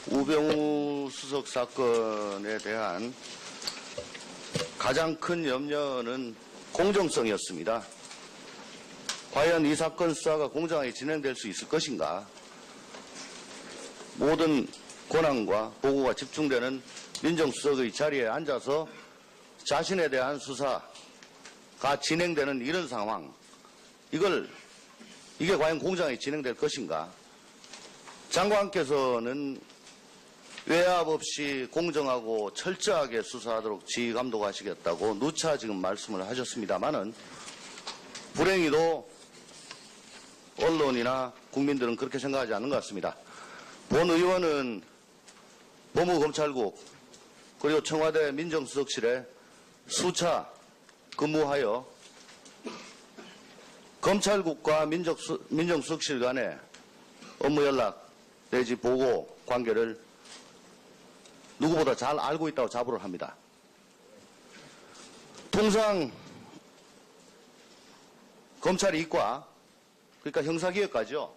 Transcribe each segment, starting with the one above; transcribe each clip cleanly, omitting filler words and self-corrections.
우병우 수석 사건에 대한 가장 큰 염려는 공정성이었습니다. 과연 이 사건 수사가 공정하게 진행될 수 있을 것인가? 모든 권한과 보고가 집중되는 민정수석의 자리에 앉아서 자신에 대한 수사가 진행되는 이런 상황, 이게 과연 공정하게 진행될 것인가? 장관께서는 외압 없이 공정하고 철저하게 수사하도록 지휘 감독하시겠다고 누차 지금 말씀을 하셨습니다마는 불행히도 언론이나 국민들은 그렇게 생각하지 않는 것 같습니다. 본 의원은 법무검찰국 그리고 청와대 민정수석실에 수차 근무하여 검찰국과 민정수석실 간의 업무 연락 내지 보고 관계를 누구보다 잘 알고 있다고 자부를 합니다. 통상 검찰이 이과, 그러니까 형사기획과죠.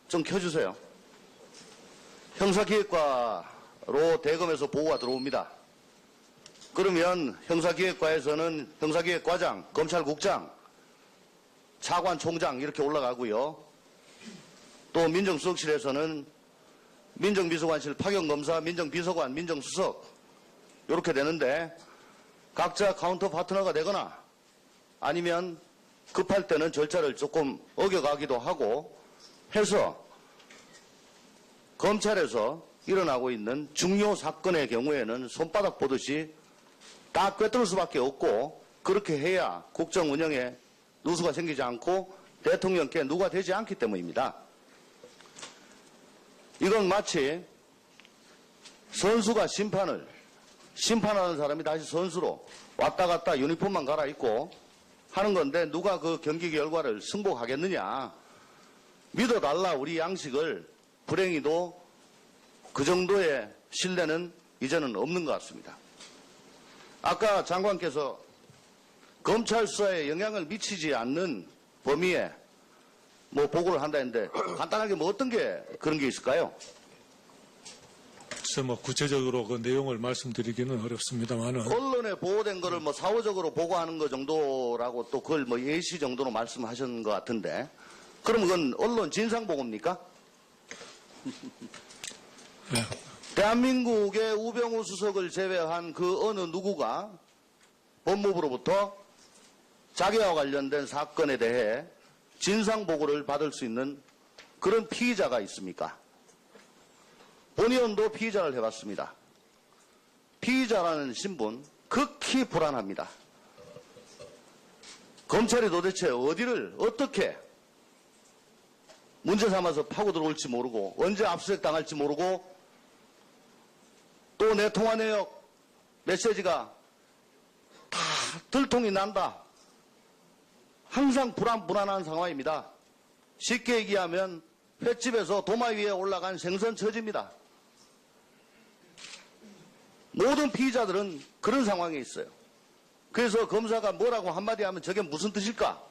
좀 켜주세요. 형사기획과로 대검에서 보고가 들어옵니다. 그러면 형사기획과에서는 형사기획과장, 검찰국장, 차관, 총장 이렇게 올라가고요. 또 민정수석실에서는 민정비서관실 파견검사, 민정비서관, 민정수석 이렇게 되는데 각자 카운터 파트너가 되거나 아니면 급할 때는 절차를 조금 어겨가기도 하고 해서 검찰에서 일어나고 있는 중요 사건의 경우에는 손바닥 보듯이 다 꿰뚫을 수밖에 없고 그렇게 해야 국정 운영에 누수가 생기지 않고 대통령께 누가 되지 않기 때문입니다. 이건 마치 선수가 심판하는 사람이 다시 선수로 왔다 갔다 유니폼만 갈아입고 하는 건데 누가 그 경기 결과를 승복하겠느냐. 믿어달라 우리 양식을. 불행히도 그 정도의 신뢰는 이제는 없는 것 같습니다. 아까 장관께서 검찰 수사에 영향을 미치지 않는 범위에 보고를 한다 했는데 간단하게 어떤 게 그런 게 있을까요? 글쎄 구체적으로 그 내용을 말씀드리기는 어렵습니다만은 언론에 보고된 거를 사후적으로 보고하는 것 정도라고 또 그걸 예시 정도로 말씀하셨는 것 같은데 그럼 그건 언론 진상 보고입니까? 네. 대한민국의 우병우 수석을 제외한 그 어느 누구가 법무부로부터 자기와 관련된 사건에 대해 진상보고를 받을 수 있는 그런 피의자가 있습니까? 본 의원도 피의자를 해봤습니다. 피의자라는 신분 극히 불안합니다. 검찰이 도대체 어디를 어떻게 문제 삼아서 파고 들어올지 모르고 언제 압수수색 당할지 모르고 또 내 통화 내역 메시지가 다 들통이 난다. 항상 불안한 상황입니다. 쉽게 얘기하면 횟집에서 도마 위에 올라간 생선 처지입니다. 모든 피의자들은 그런 상황에 있어요. 그래서 검사가 뭐라고 한마디 하면 저게 무슨 뜻일까?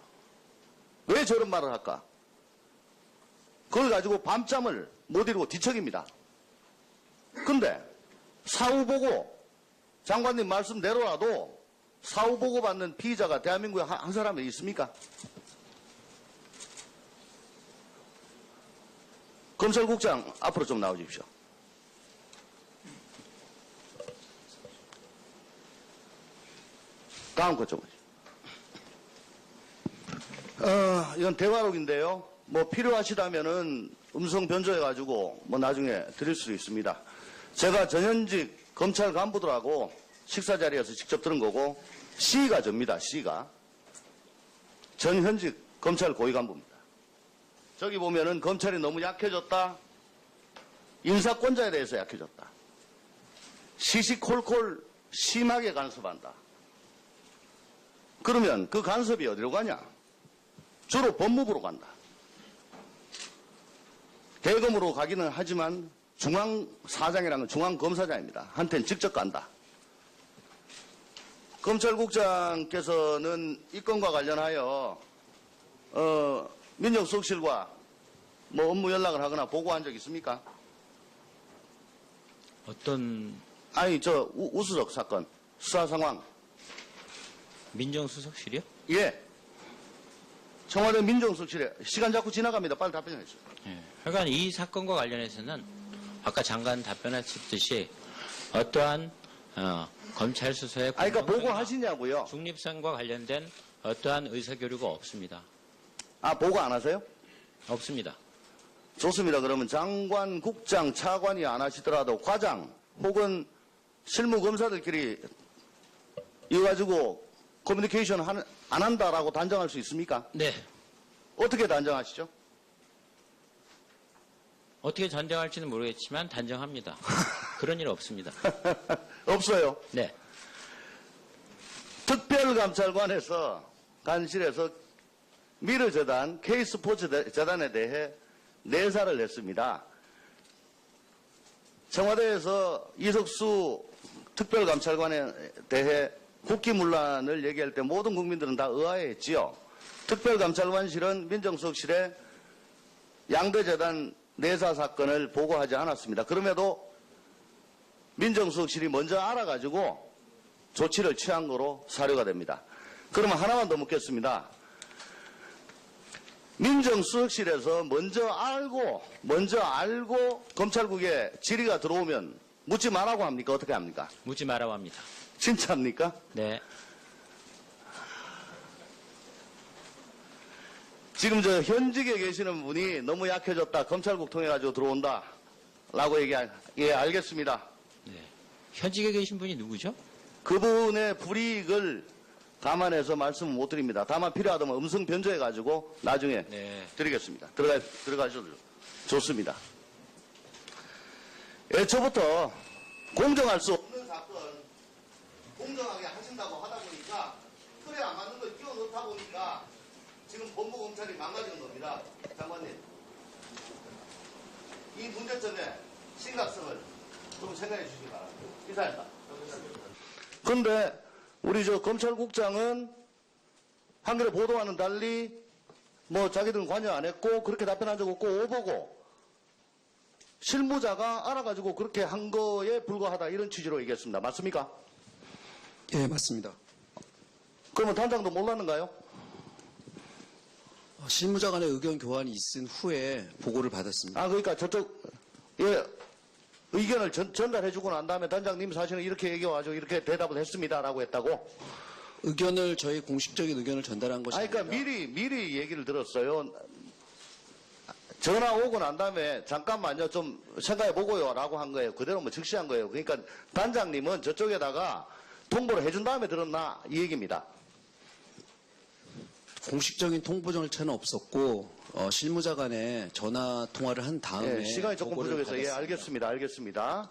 왜 저런 말을 할까? 그걸 가지고 밤잠을 못 이루고 뒤척입니다. 근데 사후보고 장관님 말씀대로라도 사후보고 받는 피의자가 대한민국에 한 사람이 있습니까? 검찰국장 앞으로 좀 나와주십시오. 다음 것 좀. 이건 대화록인데요. 필요하시다면은 음성 변조해가지고 나중에 드릴 수도 있습니다. 제가 전현직 검찰 간부들하고 식사 자리에서 직접 들은 거고 C가 접니다. C가 전현직 검찰 고위 간부입니다. 저기 보면은 검찰이 너무 약해졌다. 인사권자에 대해서 약해졌다. 시시콜콜 심하게 간섭한다. 그러면 그 간섭이 어디로 가냐? 주로 법무부로 간다. 대검으로 가기는 하지만 중앙사장이라는 건 중앙검사장입니다. 한테는 직접 간다. 검찰국장께서는 이 건과 관련하여 민정수석실과 업무 연락을 하거나 보고한 적 있습니까? 어떤 아니, 저 우수석 사건 수사 상황. 민정수석실이요? 예. 청와대 민정수석실에 시간 자꾸 지나갑니다. 빨리 답변해 주세요. 예. 하여간 이 사건과 관련해서는 아까 장관 답변하셨듯이 어떠한 검찰 수사의 아니, 그러니까 공정성이나 보고하시냐고요. 중립성과 관련된 어떠한 의사교류가 없습니다. 아, 보고 안 하세요? 없습니다. 좋습니다. 그러면 장관, 국장, 차관이 안 하시더라도 과장 혹은 실무검사들끼리 이거 가지고 커뮤니케이션 안 한다라고 단정할 수 있습니까? 네. 어떻게 단정하시죠? 어떻게 단정할지는 모르겠지만 단정합니다. 그런 일 없습니다. 없어요. 네. 특별감찰관에서 간실에서 미르재단, K스포츠 재단에 대해 내사를 냈습니다. 청와대에서 이석수 특별감찰관에 대해 국기문란을 얘기할 때 모든 국민들은 다 의아해했지요. 특별감찰관실은 민정수석실에 양대재단 내사 사건을 보고하지 않았습니다. 그럼에도 민정수석실이 먼저 알아가지고 조치를 취한 거로 사료가 됩니다. 그러면 하나만 더 묻겠습니다. 민정수석실에서 먼저 알고 검찰국에 질의가 들어오면 묻지 말라고 합니까? 어떻게 합니까? 묻지 말라고 합니다. 진짜입니까? 네. 지금 저 현직에 계시는 분이 너무 약해졌다. 검찰국 통해가지고 들어온다. 라고 예, 알겠습니다. 네. 현직에 계신 분이 누구죠? 그분의 불이익을 감안해서 말씀을 못 드립니다. 다만 필요하다면 음성 변조해가지고 나중에 네. 드리겠습니다. 들어가셔도 좋습니다. 애초부터 공정할 수 없는 사건 공정하게 하신다고 하다 보니까 틀에 안 맞는 걸 끼워 넣다 보니까 지금 법무검찰이 망가지는 겁니다. 장관님. 이 문제점의 심각성을 좀 생각해 주시기 바랍니다. 이사입니다. 그런데 우리 저 검찰국장은 한겨레 보도와는 달리 뭐 자기들은 관여 안 했고 그렇게 답변한 적 없고 오보고 실무자가 알아가지고 그렇게 한 거에 불과하다 이런 취지로 얘기했습니다. 맞습니까? 예, 맞습니다. 그러면 단장도 몰랐는가요? 실무자 간의 의견 교환이 있은 후에 보고를 받았습니다. 아 그러니까 저쪽 예 의견을 전달해주고 난 다음에 단장님 사실은 이렇게 얘기해가지고 이렇게 대답을 했습니다라고 했다고? 의견을 저희 공식적인 의견을 전달한 것이 아니, 그러니까 아니라 미리 얘기를 들었어요. 전화 오고 난 다음에 잠깐만요 좀 생각해 보고요라고 한 거예요. 그대로 뭐 즉시한 거예요. 그러니까 단장님은 저쪽에다가 통보를 해준 다음에 들었나 이 얘기입니다. 공식적인 통보 절차는 없었고 실무자 간에 전화 통화를 한 다음에 예, 시간이 조금 보고를 부족해서 예 받았습니다. 알겠습니다.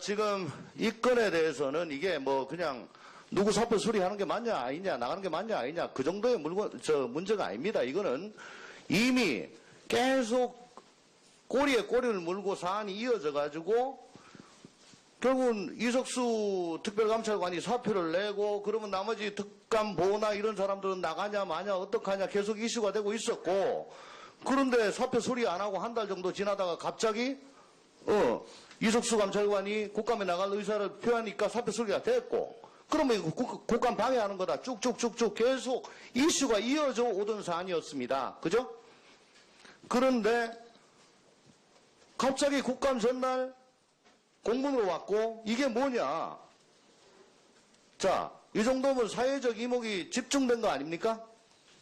지금 이 건에 대해서는 이게 뭐 그냥 누구 사표 수리하는 게 맞냐 아니냐 나가는 게 맞냐 아니냐 그 정도의 문제가 아닙니다. 이거는 이미 계속 꼬리에 꼬리를 물고 사안이 이어져 가지고 결국은 이석수 특별감찰관이 사표를 내고 그러면 나머지 특감보나 이런 사람들은 나가냐 마냐 어떡하냐 계속 이슈가 되고 있었고 그런데 사표 수리 안 하고 한 달 정도 지나다가 갑자기 이석수 감찰관이 국감에 나갈 의사를 표하니까 사표 수리가 됐고 그러면 이거 국감 방해하는 거다 쭉쭉쭉쭉 계속 이슈가 이어져 오던 사안이었습니다. 그죠? 그런데 갑자기 국감 전날 공문으로 왔고 이게 뭐냐? 자, 이 정도면 사회적 이목이 집중된 거 아닙니까?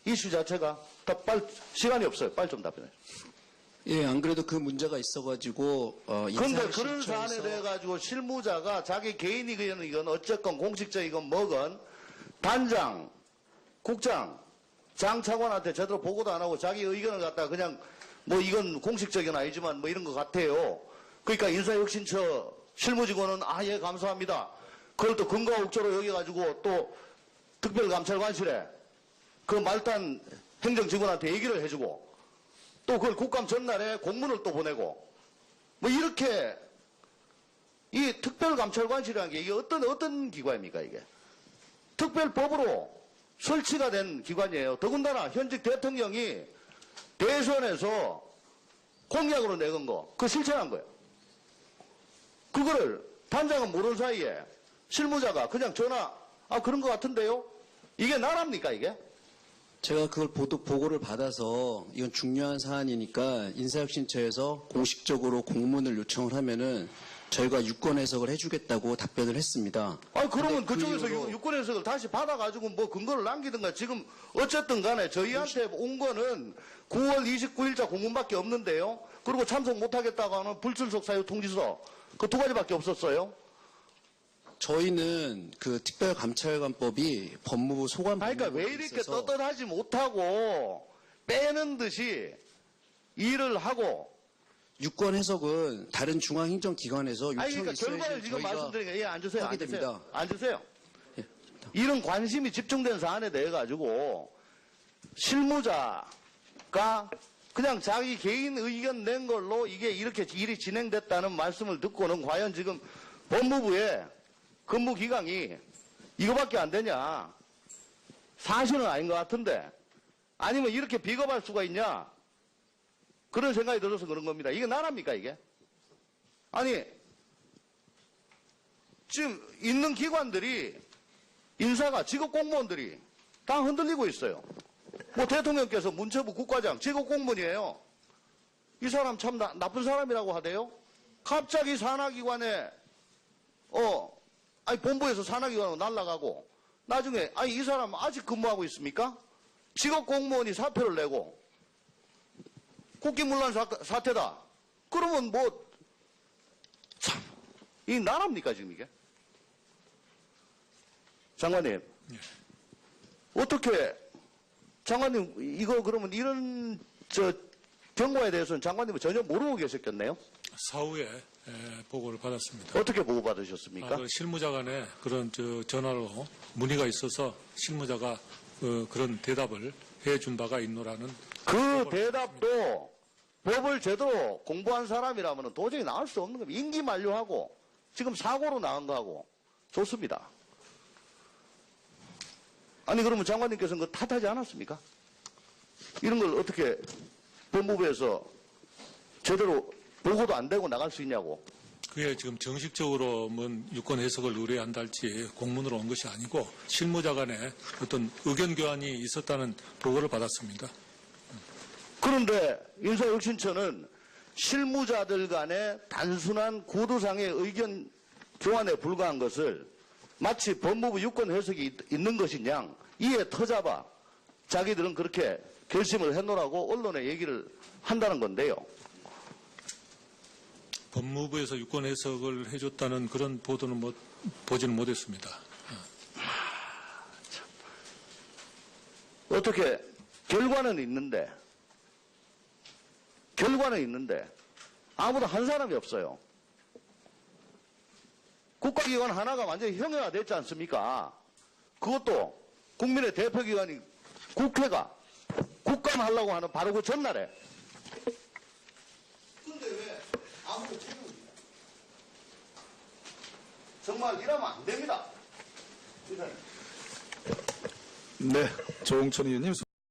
이슈 자체가. 빨리 시간이 없어요. 빨리 좀 답변해. 예, 안 그래도 그 문제가 있어가지고 그런데 그런 사안에 대해 가지고 실무자가 자기 개인이건 어쨌건 공식적이건 뭐건 단장, 국장, 장차관한테 제대로 보고도 안 하고 자기 의견을 갖다가 그냥 뭐 이건 공식적인 아니지만 뭐 이런 것 같아요. 그러니까 인사혁신처 실무직원은 예 감사합니다. 그걸 또 근거와 옥조로 여겨가지고 또 특별감찰관실에 그 말단 행정직원한테 얘기를 해주고 또 그걸 국감 전날에 공문을 또 보내고 뭐 이렇게 이 특별감찰관실이라는 게 이게 어떤 기관입니까 이게? 특별법으로 설치가 된 기관이에요. 더군다나 현직 대통령이 대선에서 공약으로 내건 거 그거 실천한 거예요. 그거를 단장은 모르는 사이에 실무자가 그냥 전화, 그런 것 같은데요? 이게 나랍니까, 이게? 제가 그걸 보고를 받아서 이건 중요한 사안이니까 인사혁신처에서 공식적으로 공문을 요청을 하면은 저희가 유권 해석을 해주겠다고 답변을 했습니다. 그러면 근데 그 그쪽에서 이후로 유권 해석을 다시 받아가지고 뭐 근거를 남기든가 지금 어쨌든 간에 저희한테 온 거는 9월 29일자 공문밖에 없는데요. 그리고 참석 못하겠다고 하는 불출석 사유 통지서 그 두 가지밖에 없었어요. 저희는 그 특별감찰관법이 법무부 소관 그러니까 왜 이렇게 떳떳하지 못하고 빼는 듯이 일을 하고 유권 해석은 다른 중앙행정기관에서 요청이 그러니까 있어야지 결과를 지금 저희가 말씀드리니까 앉으세요. 하게 앉으세요. 됩니다. 앉으세요. 예. 이런 관심이 집중된 사안에 대해 가지고 실무자가 그냥 자기 개인 의견 낸 걸로 이게 이렇게 일이 진행됐다는 말씀을 듣고는 과연 지금 법무부의 근무 기간이 이거밖에 안 되냐? 사실은 아닌 것 같은데 아니면 이렇게 비겁할 수가 있냐? 그런 생각이 들어서 그런 겁니다. 이게 나랍니까 이게? 아니 지금 있는 기관들이 인사가 직업 공무원들이 다 흔들리고 있어요. 뭐 대통령께서 문체부 국과장 직업 공무원이에요. 이 사람 참 나쁜 사람이라고 하대요. 갑자기 산하기관에 본부에서 산하기관으로 날아가고 나중에 이 사람 아직 근무하고 있습니까? 직업 공무원이 사표를 내고 국기문란 사태다. 그러면 뭐 참 이 나랍니까 지금 이게? 장관님 어떻게 장관님 이거 그러면 이런 경고에 대해서는 장관님은 전혀 모르고 계셨겠네요? 사후에 보고를 받았습니다. 어떻게 보고받으셨습니까? 그 실무자 간에 그런 전화로 문의가 있어서 실무자가 그런 대답을 해준 바가 있노라는 그 대답도 법을 제대로 공부한 사람이라면 도저히 나올 수 없는 겁니다. 임기 만료하고 지금 사고로 나온 거하고 좋습니다. 아니 그러면 장관님께서는 그거 탓하지 않았습니까? 이런 걸 어떻게 법무부에서 제대로 보고도 안 되고 나갈 수 있냐고. 그게 지금 정식적으로 유권 해석을 의뢰한다 할지 공문으로 온 것이 아니고 실무자 간에 어떤 의견 교환이 있었다는 보고를 받았습니다. 그런데 인사혁신처는 실무자들 간의 단순한 구도상의 의견 교환에 불과한 것을 마치 법무부 유권 해석이 있는 것인 양 이에 터잡아 자기들은 그렇게 결심을 해놓으라고 언론에 얘기를 한다는 건데요. 법무부에서 유권 해석을 해줬다는 그런 보도는 보지는 못했습니다. 어떻게 결과는 있는데 아무도 한 사람이 없어요. 국가기관 하나가 완전히 형해화됐지 않습니까? 그것도 국민의 대표기관인 국회가 국감하려고 하는 바로 그 전날에. 근데 왜 아무도 책임을 정말 이러면 안 됩니다. 네, 조홍천 의원님